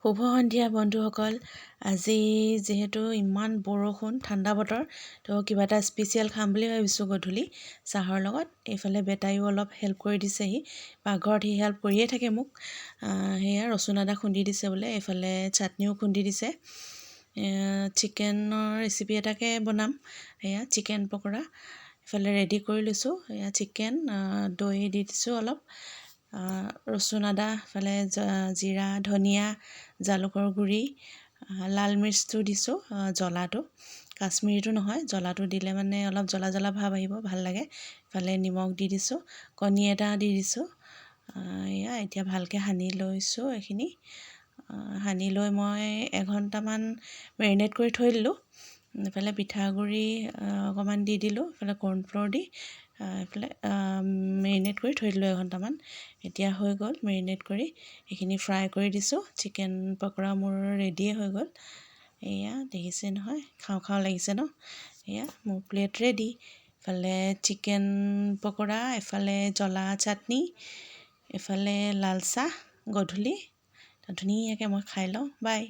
শুভ সন্ধিয়া বন্ধুসকল। আজি যিহেতু ইমান বৰষুণ, ঠাণ্ডা বতৰ, তো কিবা এটা স্পেচিয়েল খাম বুলি ভাবিছোঁ গধূলি চাহৰ লগত। এইফালে বেটাইও অলপ হেল্প কৰি দিছেহি, পাকঘৰত সি হেল্প কৰিয়ে থাকে মোক। সেয়া ৰচুন আদা খুন্দি দিছে বোলে, এইফালে চাটনিও খুন্দি দিছে। চিকেনৰ ৰেচিপি এটাকে বনাম, সেয়া চিকেন পকৰা। এইফালে ৰেডি কৰি লৈছোঁ, এয়া চিকেন, দৈ দি দিছোঁ অলপ, ৰচুন আদা, এইফালে জিৰা, ধনিয়া, জালুকৰ গুড়ি, লাল মিৰ্চটো দিছোঁ, জ্বলাটো কাশ্মীৰীটো নহয়, জ্বলাটো দিলে মানে অলপ জ্বলা জ্বলা ভাৱ আহিব, ভাল লাগে। ইফালে নিমখ দি দিছোঁ, কণী এটা দি দিছোঁ। এয়া এতিয়া ভালকৈ সানি লৈছোঁ এইখিনি। সানি লৈ মই এঘণ্টামান মেৰিনেট কৰি থৈ দিলোঁ। এইফালে পিঠাগুড়ি অকণমান দি দিলোঁ, এইফালে কৰ্ণফ্ল'ৰ দি এইফালে মেৰিনেট কৰি থৈ দিলোঁ এঘণ্টামান। এতিয়া হৈ গ'ল মেৰিনেট কৰি, এইখিনি ফ্ৰাই কৰি দিছোঁ। চিকেন পকৰা মোৰ ৰেডিয়ে হৈ গ'ল। এয়া দেখিছে নহয়, খাওঁ খাওঁ লাগিছে ন। এয়া মোৰ প্লেট ৰেডি। এফালে চিকেন পকৰা, এফালে জ্বলা চাটনি, এফালে লাল চাহ গধূলি। ধুনীয়াকৈ মই খাই লওঁ। বাই।